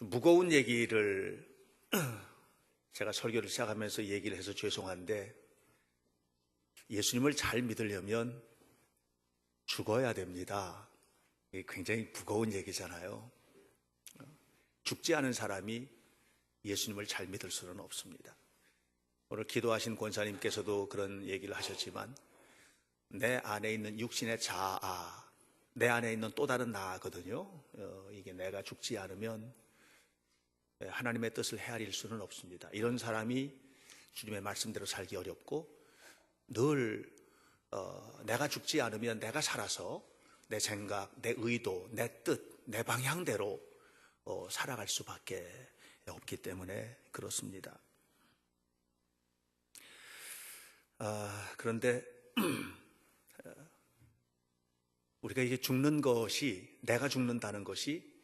무거운 얘기를 제가 설교를 시작하면서 얘기를 해서 죄송한데, 예수님을 잘 믿으려면 죽어야 됩니다. 이게 굉장히 무거운 얘기잖아요. 죽지 않은 사람이 예수님을 잘 믿을 수는 없습니다. 오늘 기도하신 권사님께서도 그런 얘기를 하셨지만, 내 안에 있는 육신의 자아, 내 안에 있는 또 다른 나거든요. 이게 내가 죽지 않으면 하나님의 뜻을 헤아릴 수는 없습니다. 이런 사람이 주님의 말씀대로 살기 어렵고, 늘 내가 죽지 않으면 내가 살아서 내 생각, 내 의도, 내 뜻, 내 방향대로 살아갈 수밖에 없기 때문에 그렇습니다. 그런데 우리가 이게 죽는 것이, 내가 죽는다는 것이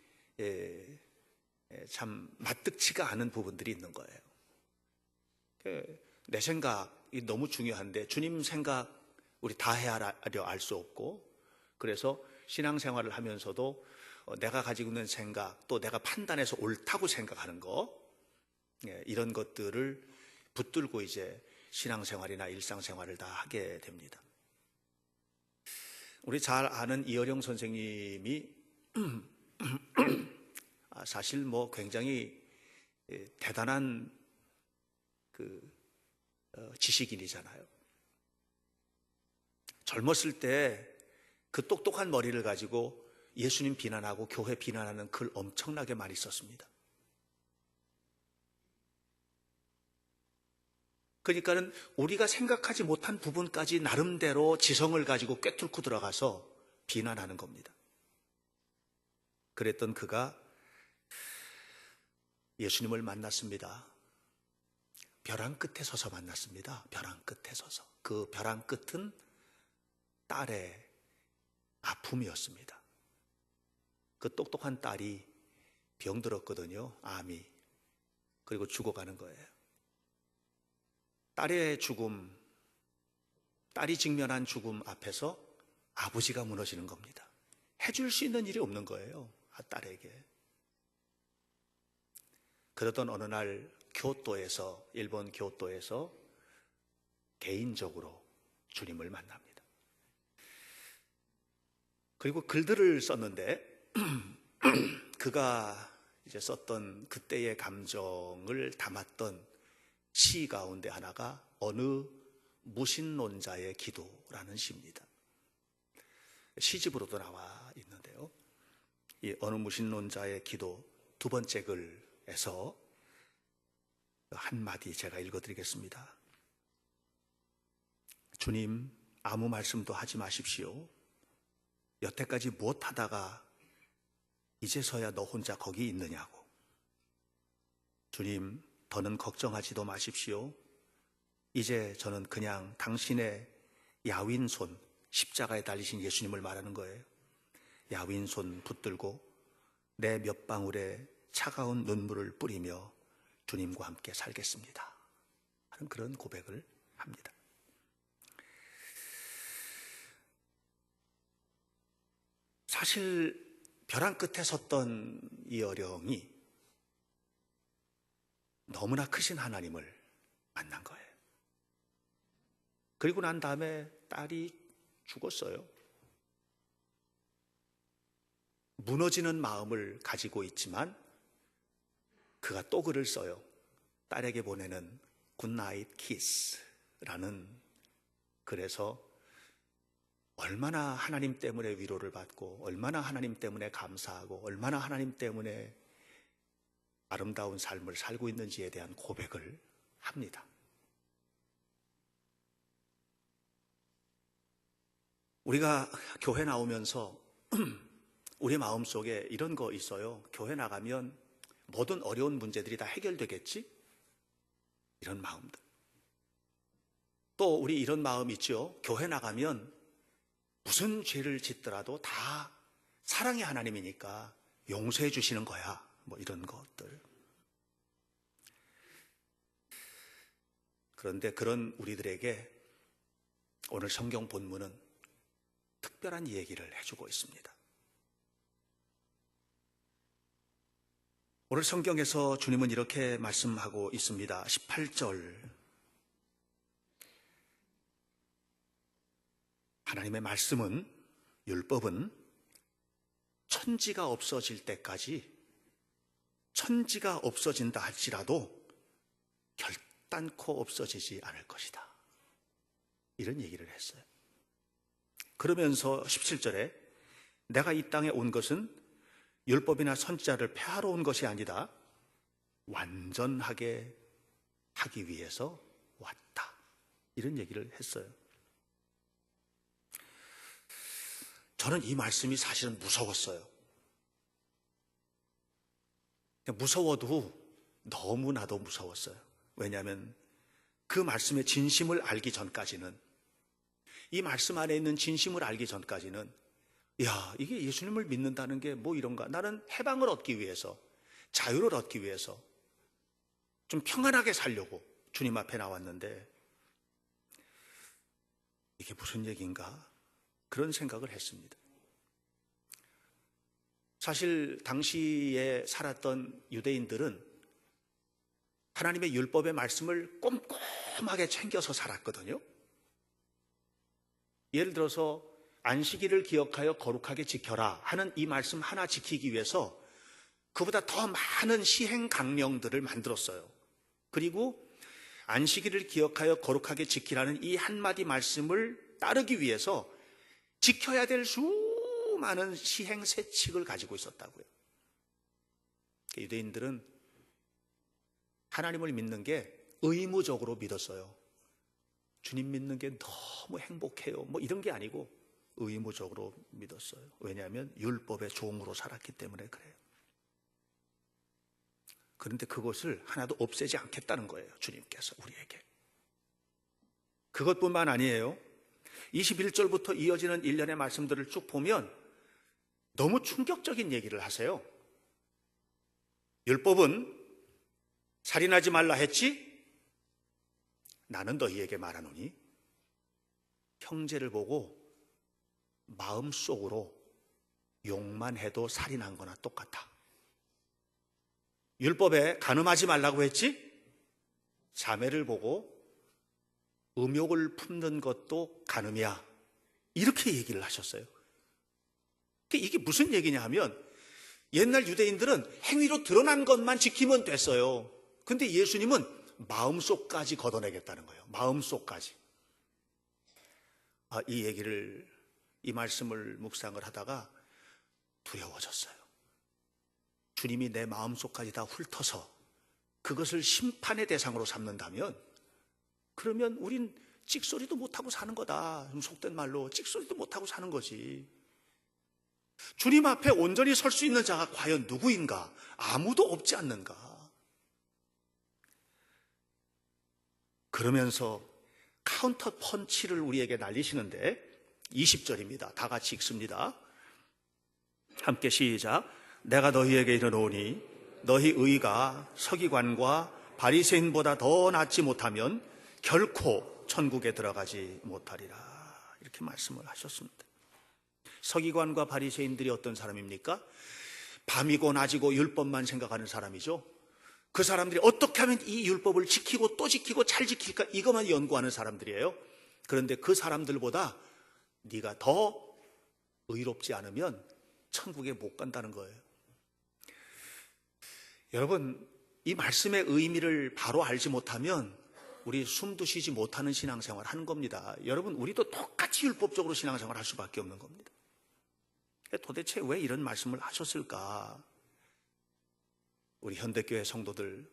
참 마뜩치가 않은 부분들이 있는 거예요. 내 생각이 너무 중요한데 주님 생각 우리 다 헤아려 알 수 없고, 그래서 신앙생활을 하면서도 내가 가지고 있는 생각, 또 내가 판단해서 옳다고 생각하는 거, 이런 것들을 붙들고 이제 신앙생활이나 일상생활을 다 하게 됩니다. 우리 잘 아는 이어령 선생님이 사실 굉장히 대단한 지식인이잖아요. 젊었을 때 그 똑똑한 머리를 가지고 예수님 비난하고 교회 비난하는 글 엄청나게 많이 썼습니다. 그러니까는 우리가 생각하지 못한 부분까지 나름대로 지성을 가지고 꿰뚫고 들어가서 비난하는 겁니다. 그랬던 그가 예수님을 만났습니다. 벼랑 끝에 서서 만났습니다. 벼랑 끝에 서서. 그 벼랑 끝은 딸의 아픔이었습니다. 그 똑똑한 딸이 병들었거든요. 암이. 그리고 죽어가는 거예요. 딸의 죽음, 딸이 직면한 죽음 앞에서 아버지가 무너지는 겁니다. 해줄 수 있는 일이 없는 거예요, 딸에게. 그러던 어느 날 교토에서, 일본 교토에서 개인적으로 주님을 만납니다. 그리고 글들을 썼는데 그가 이제 썼던 그때의 감정을 담았던 시 가운데 하나가 어느 무신론자의 기도라는 시입니다. 시집으로도 나와 있는데요. 이 어느 무신론자의 기도 두 번째 글에서 한마디 제가 읽어드리겠습니다. 주님, 아무 말씀도 하지 마십시오. 여태까지 무엇 하다가 이제서야 너 혼자 거기 있느냐고. 주님, 더는 걱정하지도 마십시오. 이제 저는 그냥 당신의 야윈 손, 십자가에 달리신 예수님을 말하는 거예요. 야윈 손 붙들고 내 몇 방울의 차가운 눈물을 뿌리며 주님과 함께 살겠습니다 하는 그런 고백을 합니다. 사실 벼랑 끝에 섰던 이 어령이 너무나 크신 하나님을 만난 거예요. 그리고 난 다음에 딸이 죽었어요. 무너지는 마음을 가지고 있지만 그가 또 글을 써요. 딸에게 보내는 굿나잇 키스라는 글에서 얼마나 하나님 때문에 위로를 받고, 얼마나 하나님 때문에 감사하고, 얼마나 하나님 때문에 아름다운 삶을 살고 있는지에 대한 고백을 합니다. 우리가 교회 나오면서 우리 마음속에 이런 거 있어요. 교회 나가면 모든 어려운 문제들이 다 해결되겠지? 이런 마음들. 또 우리 이런 마음 있죠. 교회 나가면 무슨 죄를 짓더라도 다 사랑의 하나님이니까 용서해 주시는 거야. 이런 것들. 그런데 그런 우리들에게 오늘 성경 본문은 특별한 얘기를 해주고 있습니다. 오늘 성경에서 주님은 이렇게 말씀하고 있습니다. 18절. 하나님의 말씀은, 율법은 천지가 없어질 때까지, 천지가 없어진다 할지라도 결단코 없어지지 않을 것이다. 이런 얘기를 했어요. 그러면서 17절에 내가 이 땅에 온 것은 율법이나 선지자를 폐하러 온 것이 아니다. 완전하게 하기 위해서 왔다. 이런 얘기를 했어요. 저는 이 말씀이 사실은 무서웠어요. 무서워도 너무나도 무서웠어요. 왜냐하면 그 말씀의 진심을 알기 전까지는, 이 말씀 안에 있는 진심을 알기 전까지는, 야, 이게 예수님을 믿는다는 게 뭐 이런가? 나는 해방을 얻기 위해서, 자유를 얻기 위해서 좀 평안하게 살려고 주님 앞에 나왔는데 이게 무슨 얘기인가? 그런 생각을 했습니다. 사실 당시에 살았던 유대인들은 하나님의 율법의 말씀을 꼼꼼하게 챙겨서 살았거든요. 예를 들어서 안식일을 기억하여 거룩하게 지켜라 하는 이 말씀 하나 지키기 위해서 그보다 더 많은 시행 강령들을 만들었어요. 그리고 안식일을 기억하여 거룩하게 지키라는 이 한마디 말씀을 따르기 위해서 지켜야 될 수많은 시행 세칙을 가지고 있었다고요. 유대인들은 하나님을 믿는 게 의무적으로 믿었어요. 주님 믿는 게 너무 행복해요, 뭐 이런 게 아니고 의무적으로 믿었어요. 왜냐하면 율법의 종으로 살았기 때문에 그래요. 그런데 그것을 하나도 없애지 않겠다는 거예요, 주님께서 우리에게. 그것뿐만 아니에요. 21절부터 이어지는 일련의 말씀들을 쭉 보면 너무 충격적인 얘기를 하세요. 율법은 살인하지 말라 했지? 나는 너희에게 말하노니 형제를 보고 마음속으로 욕만 해도 살인한 거나 똑같아. 율법에 간음하지 말라고 했지? 자매를 보고 음욕을 품는 것도 간음이야. 이렇게 얘기를 하셨어요. 이게 무슨 얘기냐 하면 옛날 유대인들은 행위로 드러난 것만 지키면 됐어요. 근데 예수님은 마음속까지 걷어내겠다는 거예요. 마음속까지. 이 말씀을 묵상을 하다가 두려워졌어요. 주님이 내 마음속까지 다 훑어서 그것을 심판의 대상으로 삼는다면, 그러면 우린 찍소리도 못하고 사는 거다. 좀 속된 말로 찍소리도 못하고 사는 거지. 주님 앞에 온전히 설 수 있는 자가 과연 누구인가? 아무도 없지 않는가? 그러면서 카운터 펀치를 우리에게 날리시는데 20절입니다. 다 같이 읽습니다. 함께 시작. 내가 너희에게 이르노니 너희 의가 서기관과 바리새인보다 더 낫지 못하면 결코 천국에 들어가지 못하리라. 이렇게 말씀을 하셨습니다. 서기관과 바리새인들이 어떤 사람입니까? 밤이고 낮이고 율법만 생각하는 사람이죠. 그 사람들이 어떻게 하면 이 율법을 지키고 또 지키고 잘 지킬까, 이것만 연구하는 사람들이에요. 그런데 그 사람들보다 네가 더 의롭지 않으면 천국에 못 간다는 거예요. 여러분, 이 말씀의 의미를 바로 알지 못하면 우리 숨도 쉬지 못하는 신앙생활 하는 겁니다. 여러분, 우리도 똑같이 율법적으로 신앙생활 할 수밖에 없는 겁니다. 도대체 왜 이런 말씀을 하셨을까? 우리 현대교회 성도들,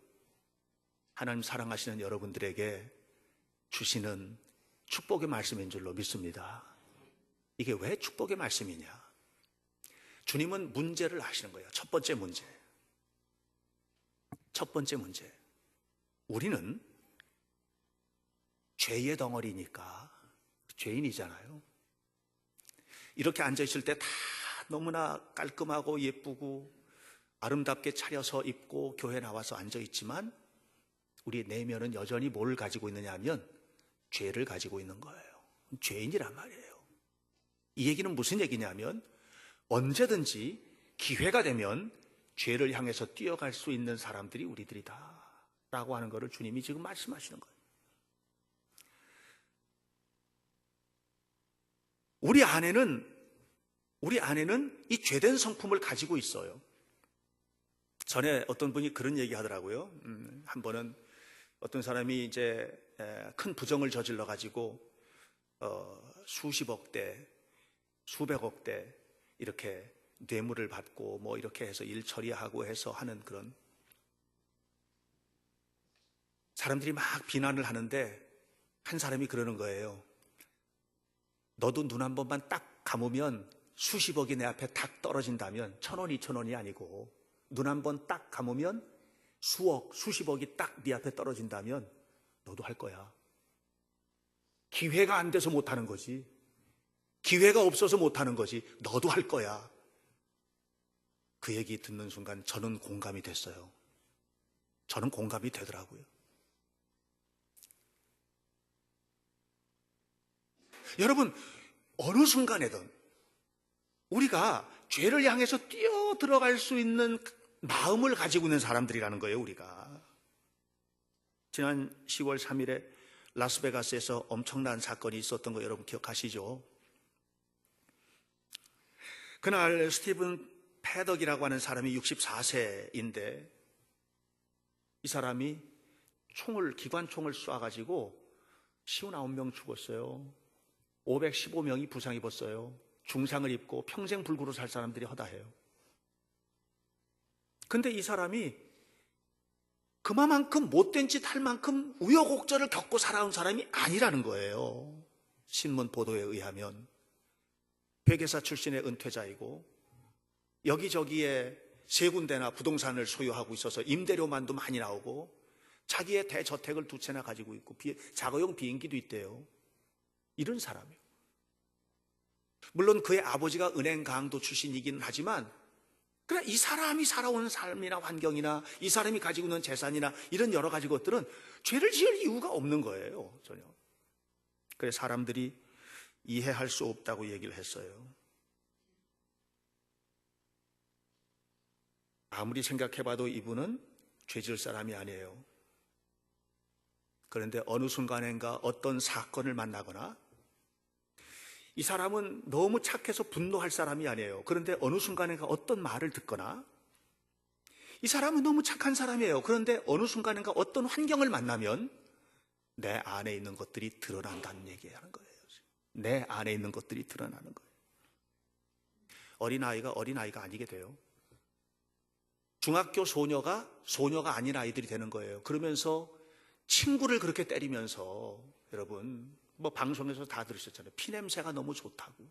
하나님 사랑하시는 여러분들에게 주시는 축복의 말씀인 줄로 믿습니다. 이게 왜 축복의 말씀이냐? 주님은 문제를 하시는 거예요. 첫 번째 문제. 우리는 죄의 덩어리니까, 죄인이잖아요. 이렇게 앉아있을 때 다 너무나 깔끔하고 예쁘고 아름답게 차려서 입고 교회 나와서 앉아있지만 우리 내면은 여전히 뭘 가지고 있느냐 하면 죄를 가지고 있는 거예요. 죄인이란 말이에요. 이 얘기는 무슨 얘기냐면 언제든지 기회가 되면 죄를 향해서 뛰어갈 수 있는 사람들이 우리들이다 라고 하는 것을 주님이 지금 말씀하시는 거예요. 우리 안에는 이 죄된 성품을 가지고 있어요. 전에 어떤 분이 그런 얘기 하더라고요. 한 번은 어떤 사람이 이제 큰 부정을 저질러 가지고 수십억 대, 수백억 대 이렇게 뇌물을 받고 뭐 이렇게 해서 일 처리하고 해서 하는 그런, 사람들이 막 비난을 하는데 한 사람이 그러는 거예요. 너도 눈 한 번만 딱 감으면 수십억이 내 앞에 딱 떨어진다면, 1,000원, 2,000원이 아니고 눈 한 번 딱 감으면 수억, 수십억이 딱 네 앞에 떨어진다면 너도 할 거야. 기회가 안 돼서 못하는 거지. 기회가 없어서 못하는 거지. 너도 할 거야. 그 얘기 듣는 순간 저는 공감이 됐어요. 저는 공감이 되더라고요. 여러분, 어느 순간에든 우리가 죄를 향해서 뛰어 들어갈 수 있는 마음을 가지고 있는 사람들이라는 거예요, 우리가. 지난 10월 3일에 라스베가스에서 엄청난 사건이 있었던 거 여러분 기억하시죠? 그날 스티븐 패덕이라고 하는 사람이 64세인데 이 사람이 기관총을 쏴가지고 59명 죽었어요. 515명이 부상 입었어요. 중상을 입고 평생 불구로 살 사람들이 허다해요. 근데 이 사람이 그만큼 못된 짓 할 만큼 우여곡절을 겪고 살아온 사람이 아니라는 거예요. 신문 보도에 의하면 회계사 출신의 은퇴자이고 여기저기에 세 군데나 부동산을 소유하고 있어서 임대료만도 많이 나오고 자기의 대저택을 2채나 가지고 있고 자가용 비행기도 있대요. 이런 사람이에요. 물론 그의 아버지가 은행 강도 출신이긴 하지만 그러나 이 사람이 살아온 삶이나 환경이나 이 사람이 가지고 있는 재산이나 이런 여러 가지 것들은 죄를 지을 이유가 없는 거예요, 전혀. 그래서 사람들이 이해할 수 없다고 얘기를 했어요. 아무리 생각해봐도 이분은 죄 지을 사람이 아니에요. 그런데 어느 순간인가 어떤 사건을 만나거나 이 사람은 너무 착해서 분노할 사람이 아니에요. 그런데 어느 순간인가 어떤 말을 듣거나 이 사람은 너무 착한 사람이에요. 그런데 어느 순간인가 어떤 환경을 만나면 내 안에 있는 것들이 드러난다는 얘기하는 거예요. 내 안에 있는 것들이 드러나는 거예요. 어린아이가 어린아이가 아니게 돼요. 중학교 소녀가 아닌 아이들이 되는 거예요. 그러면서 친구를 그렇게 때리면서 여러분 뭐 방송에서 다 들으셨잖아요. 피냄새가 너무 좋다고.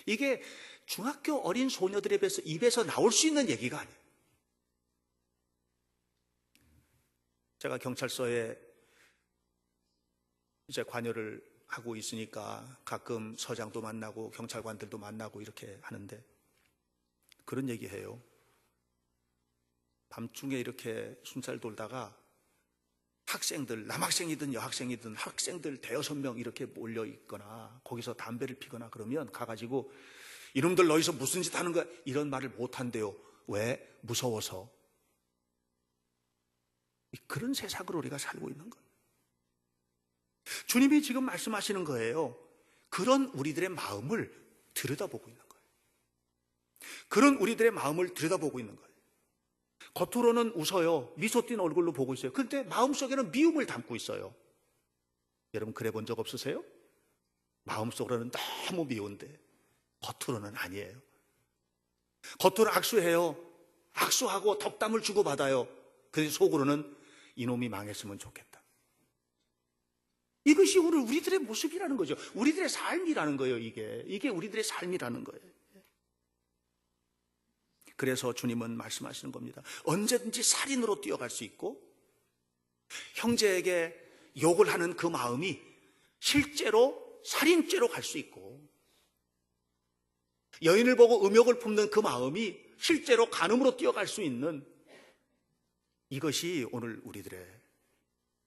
이게 중학교 어린 소녀들에 비해서 입에서 나올 수 있는 얘기가 아니에요. 제가 경찰서에 이제 관여를 하고 있으니까 가끔 서장도 만나고 경찰관들도 만나고 이렇게 하는데 그런 얘기해요. 밤중에 이렇게 순찰 돌다가 학생들, 남학생이든 여학생이든 학생들 5-6명 이렇게 몰려 있거나 거기서 담배를 피거나 그러면 가가지고 이놈들 너희서 무슨 짓 하는 거야? 이런 말을 못 한대요. 왜? 무서워서. 그런 세상으로 우리가 살고 있는 거예요. 주님이 지금 말씀하시는 거예요. 그런 우리들의 마음을 들여다보고 있는 거예요. 그런 우리들의 마음을 들여다보고 있는 거예요. 겉으로는 웃어요. 미소 띤 얼굴로 보고 있어요. 그런데 마음속에는 미움을 담고 있어요. 여러분 그래 본 적 없으세요? 마음속으로는 너무 미운데 겉으로는 아니에요. 겉으로 악수해요. 악수하고 덕담을 주고받아요. 그런데 속으로는 이놈이 망했으면 좋겠다. 이것이 오늘 우리들의 모습이라는 거죠. 우리들의 삶이라는 거예요. 이게 우리들의 삶이라는 거예요. 그래서 주님은 말씀하시는 겁니다. 언제든지 살인으로 뛰어갈 수 있고 형제에게 욕을 하는 그 마음이 실제로 살인죄로 갈 수 있고 여인을 보고 음욕을 품는 그 마음이 실제로 간음으로 뛰어갈 수 있는 이것이 오늘 우리들의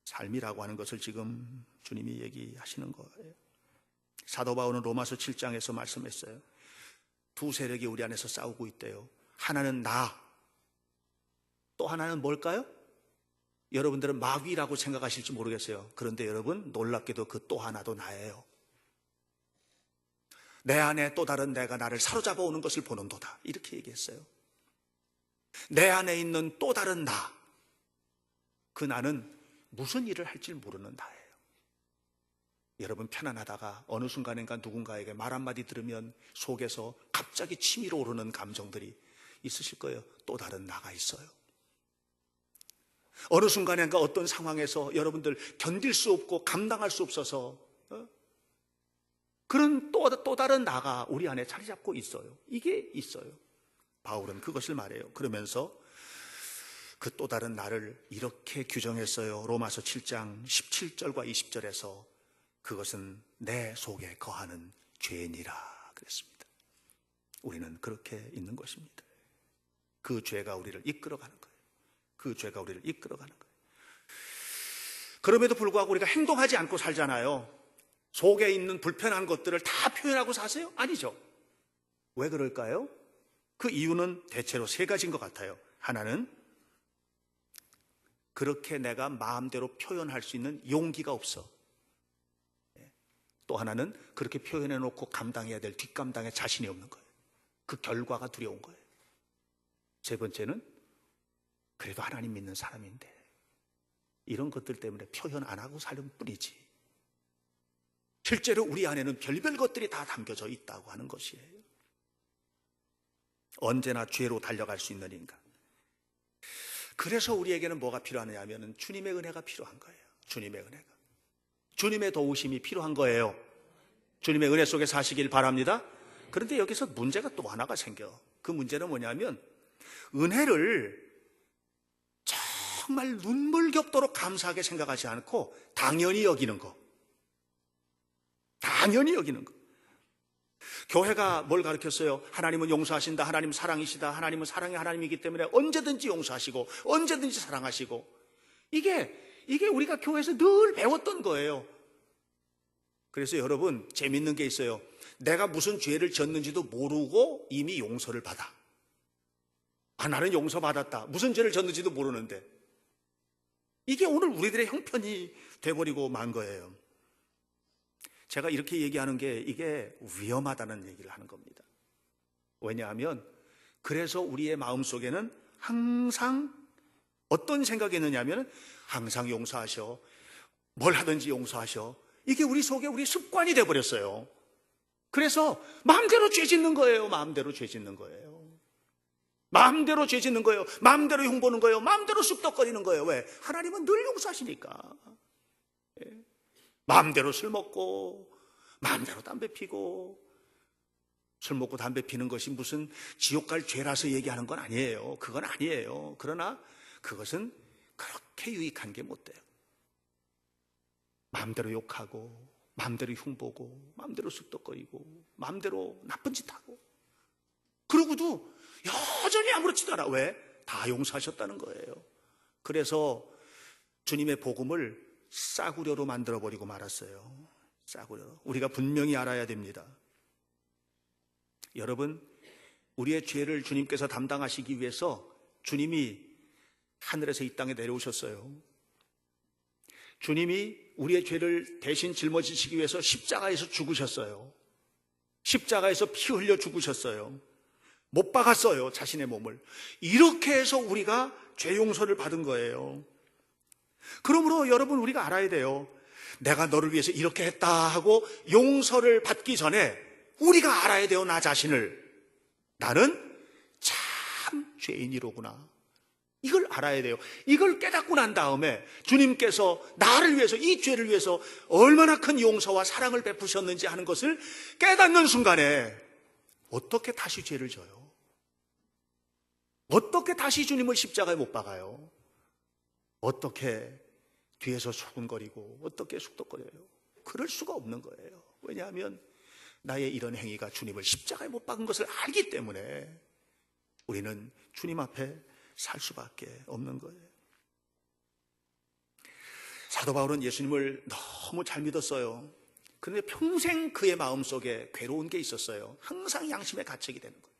삶이라고 하는 것을 지금 주님이 얘기하시는 거예요. 사도 바울은 로마서 7장에서 말씀했어요. 두 세력이 우리 안에서 싸우고 있대요. 하나는 나, 또 하나는 뭘까요? 여러분들은 마귀라고 생각하실지 모르겠어요. 그런데 여러분, 놀랍게도 그 또 하나도 나예요. 내 안에 또 다른 내가 나를 사로잡아 오는 것을 보는도다, 이렇게 얘기했어요. 내 안에 있는 또 다른 나, 그 나는 무슨 일을 할지 모르는 나예요. 여러분, 편안하다가 어느 순간인가 누군가에게 말 한마디 들으면 속에서 갑자기 치밀어 오르는 감정들이 있으실 거예요. 또 다른 나가 있어요. 어느 순간인가 어떤 상황에서 여러분들 견딜 수 없고 감당할 수 없어서 그런 또 다른 나가 우리 안에 자리 잡고 있어요. 이게 있어요. 바울은 그것을 말해요. 그러면서 그 또 다른 나를 이렇게 규정했어요. 로마서 7장 17절과 20절에서 그것은 내 속에 거하는 죄니라 그랬습니다. 우리는 그렇게 있는 것입니다. 그 죄가 우리를 이끌어가는 거예요. 그 죄가 우리를 이끌어가는 거예요. 그럼에도 불구하고 우리가 행동하지 않고 살잖아요. 속에 있는 불편한 것들을 다 표현하고 사세요? 아니죠. 왜 그럴까요? 그 이유는 대체로 세 가지인 것 같아요. 하나는 그렇게 내가 마음대로 표현할 수 있는 용기가 없어. 또 하나는 그렇게 표현해놓고 감당해야 될 뒷감당에 자신이 없는 거예요. 그 결과가 두려운 거예요. 세 번째는 그래도 하나님 믿는 사람인데 이런 것들 때문에 표현 안 하고 사는 뿐이지, 실제로 우리 안에는 별별 것들이 다 담겨져 있다고 하는 것이에요. 언제나 죄로 달려갈 수 있는 인간. 그래서 우리에게는 뭐가 필요하냐 하면 주님의 은혜가 필요한 거예요. 주님의 은혜가, 주님의 도우심이 필요한 거예요. 주님의 은혜 속에 사시길 바랍니다. 그런데 여기서 문제가 또 하나가 생겨. 그 문제는 뭐냐면 은혜를 정말 눈물겹도록 감사하게 생각하지 않고 당연히 여기는 거. 당연히 여기는 거. 교회가 뭘 가르쳤어요? 하나님은 용서하신다. 하나님은 사랑이시다. 하나님은 사랑의 하나님이기 때문에 언제든지 용서하시고 언제든지 사랑하시고. 이게 우리가 교회에서 늘 배웠던 거예요. 그래서 여러분, 재밌는 게 있어요. 내가 무슨 죄를 졌는지도 모르고 이미 용서를 받아. 나는 용서받았다. 무슨 죄를 졌는지도 모르는데. 이게 오늘 우리들의 형편이 돼버리고 만 거예요. 제가 이렇게 얘기하는 게 이게 위험하다는 얘기를 하는 겁니다. 왜냐하면 그래서 우리의 마음속에는 항상 어떤 생각이 있느냐면 항상 용서하셔, 뭘 하든지 용서하셔. 이게 우리 속에 우리 습관이 돼버렸어요. 그래서 마음대로 죄 짓는 거예요. 마음대로 죄 짓는 거예요. 마음대로 죄 짓는 거예요. 마음대로 흉보는 거예요. 마음대로 쑥덕거리는 거예요. 왜? 하나님은 늘 용서하시니까. 마음대로 술 먹고 마음대로 담배 피고. 술 먹고 담배 피는 것이 무슨 지옥 갈 죄라서 얘기하는 건 아니에요. 그건 아니에요. 그러나 그것은 그렇게 유익한 게 못 돼요. 마음대로 욕하고 마음대로 흉보고 마음대로 쑥덕거리고 마음대로 나쁜 짓 하고, 그러고도 여전히 아무렇지도 않아. 왜? 다 용서하셨다는 거예요. 그래서 주님의 복음을 싸구려로 만들어버리고 말았어요. 싸구려로. 우리가 분명히 알아야 됩니다. 여러분, 우리의 죄를 주님께서 담당하시기 위해서 주님이 하늘에서 이 땅에 내려오셨어요. 주님이 우리의 죄를 대신 짊어지시기 위해서 십자가에서 죽으셨어요. 십자가에서 피 흘려 죽으셨어요. 못 박았어요, 자신의 몸을. 이렇게 해서 우리가 죄 용서를 받은 거예요. 그러므로 여러분, 우리가 알아야 돼요. 내가 너를 위해서 이렇게 했다 하고 용서를 받기 전에 우리가 알아야 돼요. 나 자신을. 나는 참 죄인이로구나. 이걸 알아야 돼요. 이걸 깨닫고 난 다음에 주님께서 나를 위해서, 이 죄를 위해서 얼마나 큰 용서와 사랑을 베푸셨는지 하는 것을 깨닫는 순간에 어떻게 다시 죄를 져요? 어떻게 다시 주님을 십자가에 못 박아요? 어떻게 뒤에서 소근거리고 어떻게 쑥덕거려요? 그럴 수가 없는 거예요. 왜냐하면 나의 이런 행위가 주님을 십자가에 못 박은 것을 알기 때문에 우리는 주님 앞에 살 수밖에 없는 거예요. 사도 바울은 예수님을 너무 잘 믿었어요. 그런데 평생 그의 마음속에 괴로운 게 있었어요. 항상 양심의 가책이 되는 거예요.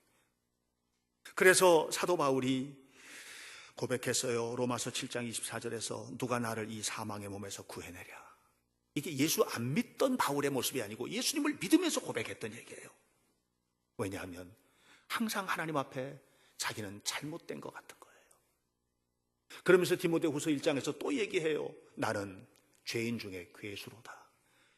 그래서 사도 바울이 고백했어요. 로마서 7장 24절에서 누가 나를 이 사망의 몸에서 구해내랴. 이게 예수 안 믿던 바울의 모습이 아니고 예수님을 믿으면서 고백했던 얘기예요. 왜냐하면 항상 하나님 앞에 자기는 잘못된 것 같은 거예요. 그러면서 디모데후서 1장에서 또 얘기해요. 나는 죄인 중에 괴수로다.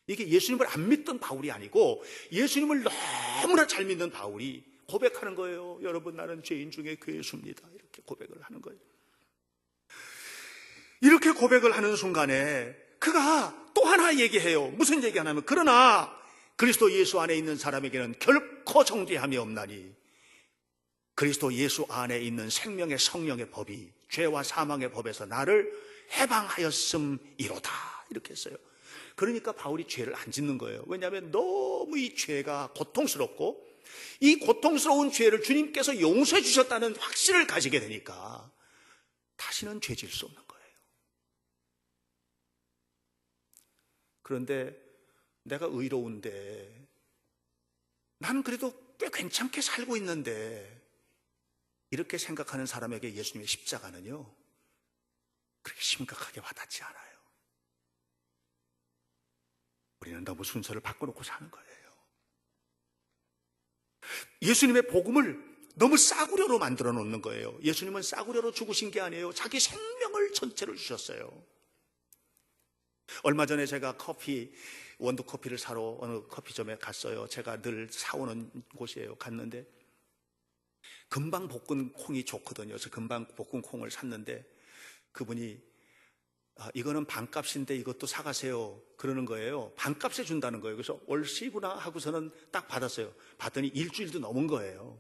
이게 예수님을 안 믿던 바울이 아니고 예수님을 너무나 잘 믿는 바울이 고백하는 거예요. 여러분, 나는 죄인 중에 괴수입니다. 이렇게 고백을 하는 거예요. 이렇게 고백을 하는 순간에 그가 또 하나 얘기해요. 무슨 얘기 하냐면, 그러나 그리스도 예수 안에 있는 사람에게는 결코 정죄함이 없나니 그리스도 예수 안에 있는 생명의 성령의 법이 죄와 사망의 법에서 나를 해방하였음이로다. 이렇게 했어요. 그러니까 바울이 죄를 안 짓는 거예요. 왜냐하면 너무 이 죄가 고통스럽고 이 고통스러운 죄를 주님께서 용서해 주셨다는 확신을 가지게 되니까 다시는 죄 질 수 없는 거예요. 그런데 내가 의로운데, 난 그래도 꽤 괜찮게 살고 있는데, 이렇게 생각하는 사람에게 예수님의 십자가는요, 그렇게 심각하게 와닿지 않아요. 우리는 너무 순서를 바꿔놓고 사는 거예요. 예수님의 복음을 너무 싸구려로 만들어 놓는 거예요. 예수님은 싸구려로 죽으신 게 아니에요. 자기 생명을 전체를 주셨어요. 얼마 전에 제가 원두 커피를 사러 어느 커피점에 갔어요. 제가 늘 사오는 곳이에요. 갔는데 금방 볶은 콩이 좋거든요. 그래서 금방 볶은 콩을 샀는데 그분이 이거는 반값인데 이것도 사가세요 그러는 거예요. 반값에 준다는 거예요. 그래서 얼씨구나 하고서는 딱 받았어요. 받더니 일주일도 넘은 거예요.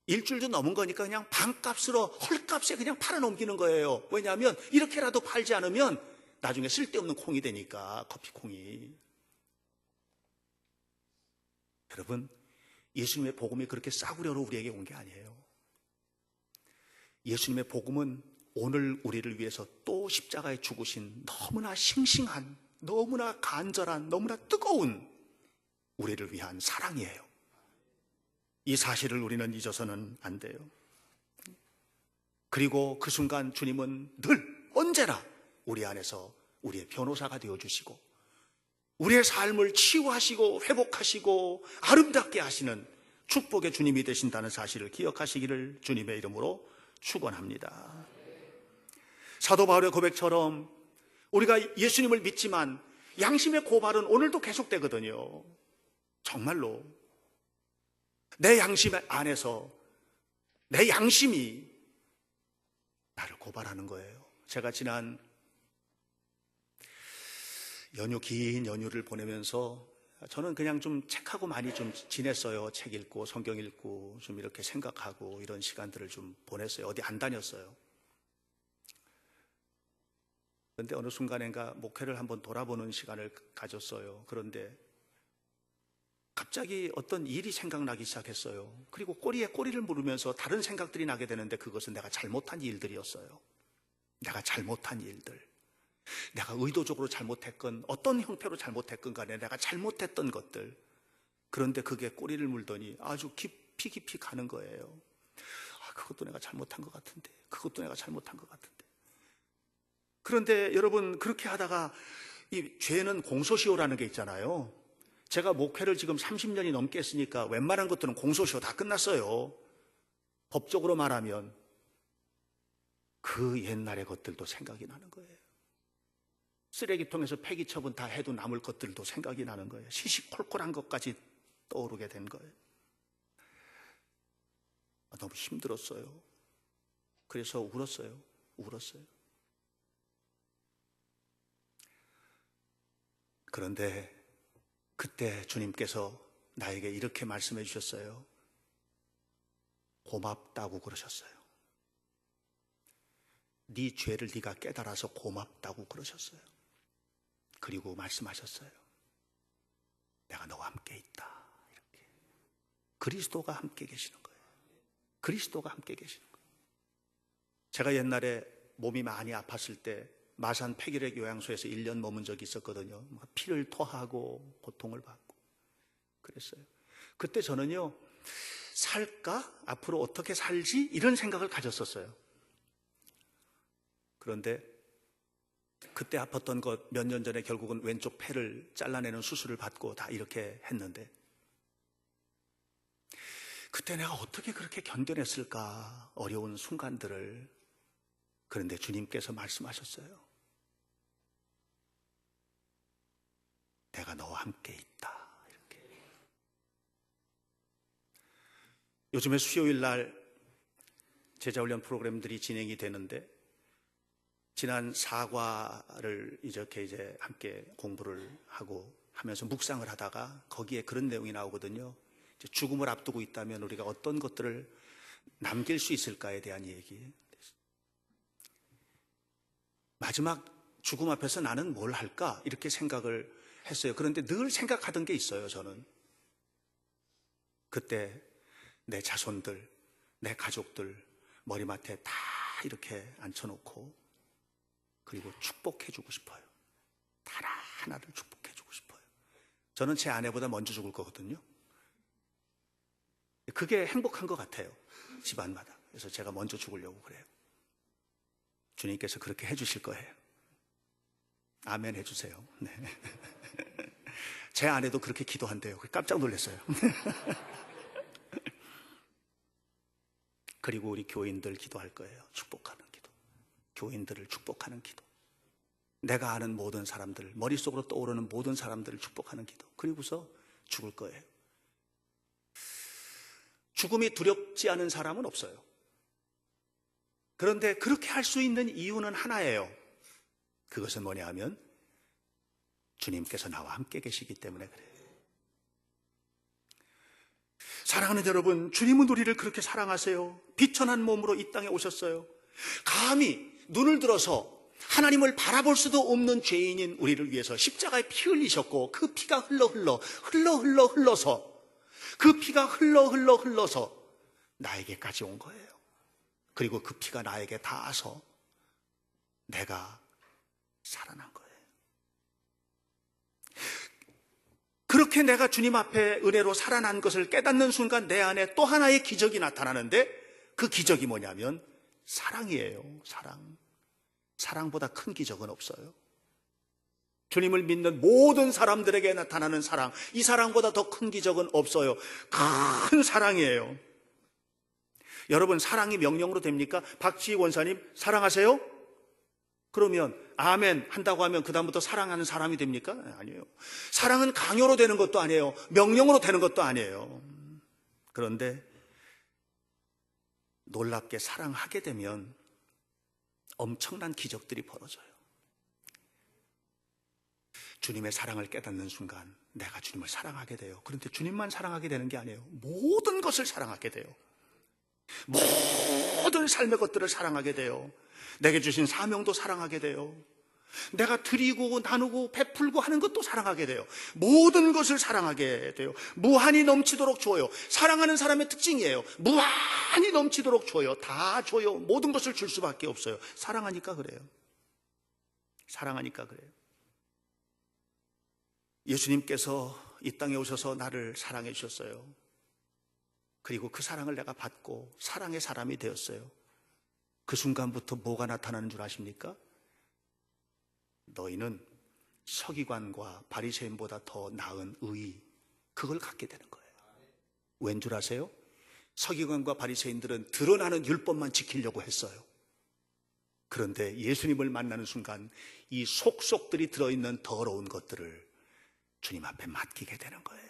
일주일도 넘은 거니까 그냥 반값으로 헐값에 그냥 팔아 넘기는 거예요. 왜냐하면 이렇게라도 팔지 않으면 나중에 쓸데없는 콩이 되니까, 커피콩이. 여러분, 예수님의 복음이 그렇게 싸구려로 우리에게 온 게 아니에요. 예수님의 복음은 오늘 우리를 위해서 또 십자가에 죽으신 너무나 싱싱한, 너무나 간절한, 너무나 뜨거운 우리를 위한 사랑이에요. 이 사실을 우리는 잊어서는 안 돼요. 그리고 그 순간 주님은 늘 언제나 우리 안에서 우리의 변호사가 되어주시고 우리의 삶을 치유하시고 회복하시고 아름답게 하시는 축복의 주님이 되신다는 사실을 기억하시기를 주님의 이름으로 축원합니다. 사도 바울의 고백처럼 우리가 예수님을 믿지만 양심의 고발은 오늘도 계속되거든요. 정말로 내 양심 안에서 내 양심이 나를 고발하는 거예요. 제가 지난 긴 연휴를 보내면서 저는 그냥 좀 책하고 많이 좀 지냈어요. 책 읽고 성경 읽고 좀 이렇게 생각하고 이런 시간들을 좀 보냈어요. 어디 안 다녔어요. 그런데 어느 순간인가 목회를 한번 돌아보는 시간을 가졌어요. 그런데 갑자기 어떤 일이 생각나기 시작했어요. 그리고 꼬리에 꼬리를 물으면서 다른 생각들이 나게 되는데 그것은 내가 잘못한 일들이었어요. 내가 잘못한 일들. 내가 의도적으로 잘못했건 어떤 형태로 잘못했건 간에 내가 잘못했던 것들. 그런데 그게 꼬리를 물더니 아주 깊이 가는 거예요. 그것도 내가 잘못한 것 같은데, 그것도 내가 잘못한 것 같은데. 그런데 여러분, 그렇게 하다가 이 죄는 공소시효라는 게 있잖아요. 제가 목회를 지금 30년이 넘게 했으니까 웬만한 것들은 공소시효 다 끝났어요. 법적으로 말하면 그 옛날의 것들도 생각이 나는 거예요. 쓰레기통에서 폐기 처분 다 해도 남을 것들도 생각이 나는 거예요. 시시콜콜한 것까지 떠오르게 된 거예요. 너무 힘들었어요. 그래서 울었어요. 그런데 그때 주님께서 나에게 이렇게 말씀해 주셨어요. 고맙다고 그러셨어요. 네 죄를 네가 깨달아서 고맙다고 그러셨어요. 그리고 말씀하셨어요. 내가 너와 함께 있다. 이렇게. 그리스도가 함께 계시는 거예요. 그리스도가 함께 계시는 거예요. 제가 옛날에 몸이 많이 아팠을 때 마산 폐기력 요양소에서 1년 머문 적이 있었거든요. 피를 토하고 고통을 받고 그랬어요. 그때 저는요, 살까? 앞으로 어떻게 살지? 이런 생각을 가졌었어요. 그런데 그때 아팠던 것 몇 년 전에 결국은 왼쪽 폐를 잘라내는 수술을 받고 다 이렇게 했는데, 그때 내가 어떻게 그렇게 견뎌냈을까, 어려운 순간들을. 그런데 주님께서 말씀하셨어요. 내가 너와 함께 있다. 이렇게. 요즘에 수요일 날 제자훈련 프로그램들이 진행이 되는데, 지난 사과를 이제 함께 공부를 하고 하면서 묵상을 하다가 거기에 그런 내용이 나오거든요. 이제 죽음을 앞두고 있다면 우리가 어떤 것들을 남길 수 있을까에 대한 얘기. 마지막 죽음 앞에서 나는 뭘 할까? 이렇게 생각을 했어요. 그런데 늘 생각하던 게 있어요, 저는. 그때 내 자손들, 내 가족들 머리맡에 다 이렇게 앉혀놓고, 그리고 축복해주고 싶어요. 하나를 축복해주고 싶어요. 저는 제 아내보다 먼저 죽을 거거든요. 그게 행복한 것 같아요, 집안마다. 그래서 제가 먼저 죽으려고 그래요. 주님께서 그렇게 해주실 거예요. 아멘 해주세요. 네. 제 아내도 그렇게 기도한대요. 깜짝 놀랐어요. 그리고 우리 교인들 기도할 거예요. 축복하는 기도. 교인들을 축복하는 기도. 내가 아는 모든 사람들, 머릿속으로 떠오르는 모든 사람들을 축복하는 기도. 그리고서 죽을 거예요. 죽음이 두렵지 않은 사람은 없어요. 그런데 그렇게 할 수 있는 이유는 하나예요. 그것은 뭐냐 하면 주님께서 나와 함께 계시기 때문에 그래요. 사랑하는 여러분, 주님은 우리를 그렇게 사랑하세요. 비천한 몸으로 이 땅에 오셨어요. 감히 눈을 들어서 하나님을 바라볼 수도 없는 죄인인 우리를 위해서 십자가에 피 흘리셨고, 그 피가 흘러서 그 피가 흘러서 나에게까지 온 거예요. 그리고 그 피가 나에게 닿아서 내가 살아난 거예요. 그렇게 내가 주님 앞에 은혜로 살아난 것을 깨닫는 순간 내 안에 또 하나의 기적이 나타나는데, 그 기적이 뭐냐면 사랑이에요. 사랑보다 큰 기적은 없어요. 주님을 믿는 모든 사람들에게 나타나는 사랑, 이 사랑보다 더 큰 기적은 없어요. 큰 사랑이에요. 여러분, 사랑이 명령으로 됩니까? 박지희 원사님 사랑하세요? 그러면 아멘 한다고 하면 그 다음부터 사랑하는 사람이 됩니까? 아니에요. 사랑은 강요로 되는 것도 아니에요. 명령으로 되는 것도 아니에요. 그런데 놀랍게 사랑하게 되면 엄청난 기적들이 벌어져요. 주님의 사랑을 깨닫는 순간 내가 주님을 사랑하게 돼요. 그런데 주님만 사랑하게 되는 게 아니에요. 모든 것을 사랑하게 돼요. 모든 삶의 것들을 사랑하게 돼요. 내게 주신 사명도 사랑하게 돼요. 내가 드리고 나누고 베풀고 하는 것도 사랑하게 돼요. 모든 것을 사랑하게 돼요. 무한히 넘치도록 줘요. 사랑하는 사람의 특징이에요. 무한히 넘치도록 줘요. 다 줘요. 모든 것을 줄 수밖에 없어요. 사랑하니까 그래요. 사랑하니까 그래요. 예수님께서 이 땅에 오셔서 나를 사랑해 주셨어요. 그리고 그 사랑을 내가 받고 사랑의 사람이 되었어요. 그 순간부터 뭐가 나타나는 줄 아십니까? 너희는 서기관과 바리새인보다 더 나은 의, 그걸 갖게 되는 거예요. 왠 줄 아세요? 서기관과 바리새인들은 드러나는 율법만 지키려고 했어요. 그런데 예수님을 만나는 순간 이 속속들이 들어있는 더러운 것들을 주님 앞에 맡기게 되는 거예요.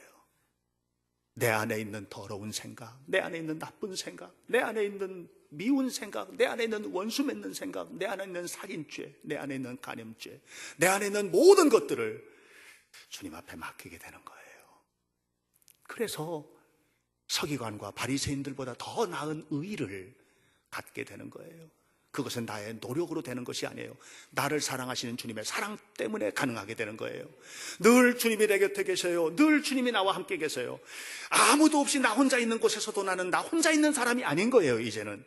내 안에 있는 더러운 생각, 내 안에 있는 나쁜 생각, 내 안에 있는 미운 생각, 내 안에 있는 원수 맺는 생각, 내 안에 있는 살인죄, 내 안에 있는 간염죄, 내 안에 있는 모든 것들을 주님 앞에 맡기게 되는 거예요. 그래서 서기관과 바리새인들보다 더 나은 의의를 갖게 되는 거예요. 그것은 나의 노력으로 되는 것이 아니에요. 나를 사랑하시는 주님의 사랑 때문에 가능하게 되는 거예요. 늘 주님이 내 곁에 계셔요. 늘 주님이 나와 함께 계세요. 아무도 없이 나 혼자 있는 곳에서도 나는 나 혼자 있는 사람이 아닌 거예요. 이제는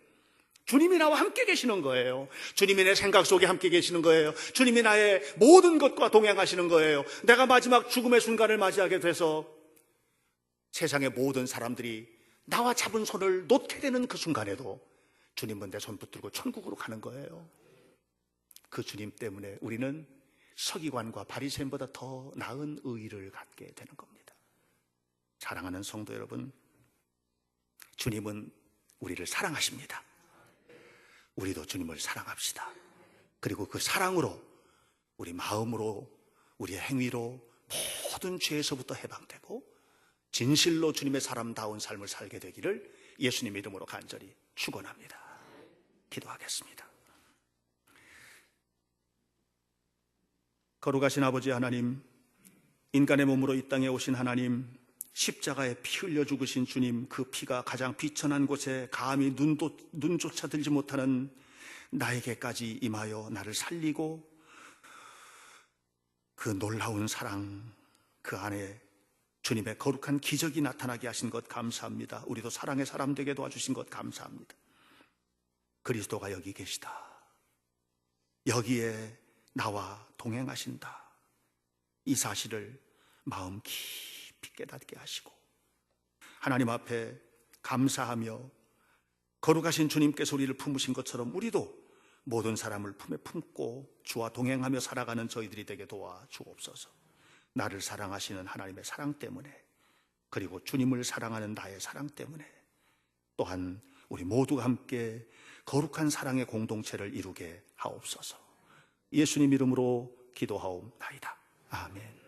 주님이 나와 함께 계시는 거예요. 주님이 내 생각 속에 함께 계시는 거예요. 주님이 나의 모든 것과 동행하시는 거예요. 내가 마지막 죽음의 순간을 맞이하게 돼서 세상의 모든 사람들이 나와 잡은 손을 놓게 되는 그 순간에도 주님은 내 손 붙들고 천국으로 가는 거예요. 그 주님 때문에 우리는 서기관과 바리새인보다 더 나은 의의를 갖게 되는 겁니다. 사랑하는 성도 여러분, 주님은 우리를 사랑하십니다. 우리도 주님을 사랑합시다. 그리고 그 사랑으로 우리 마음으로, 우리의 행위로 모든 죄에서부터 해방되고 진실로 주님의 사람다운 삶을 살게 되기를 예수님 이름으로 간절히 축원합니다. 기도하겠습니다. 거룩하신 아버지 하나님, 인간의 몸으로 이 땅에 오신 하나님, 십자가에 피 흘려 죽으신 주님, 그 피가 가장 비천한 곳에 감히 눈조차 들지 못하는 나에게까지 임하여 나를 살리고 그 놀라운 사랑, 그 안에 주님의 거룩한 기적이 나타나게 하신 것 감사합니다. 우리도 사랑의 사람 되게 도와주신 것 감사합니다. 그리스도가 여기 계시다. 여기에 나와 동행하신다. 이 사실을 마음 깊이 깨닫게 하시고 하나님 앞에 감사하며 거룩하신 주님께서 우리를 품으신 것처럼 우리도 모든 사람을 품에 품고 주와 동행하며 살아가는 저희들이 되게 도와 주옵소서. 나를 사랑하시는 하나님의 사랑 때문에, 그리고 주님을 사랑하는 나의 사랑 때문에, 또한 우리 모두가 함께 거룩한 사랑의 공동체를 이루게 하옵소서. 예수님 이름으로 기도하옵나이다. 아멘.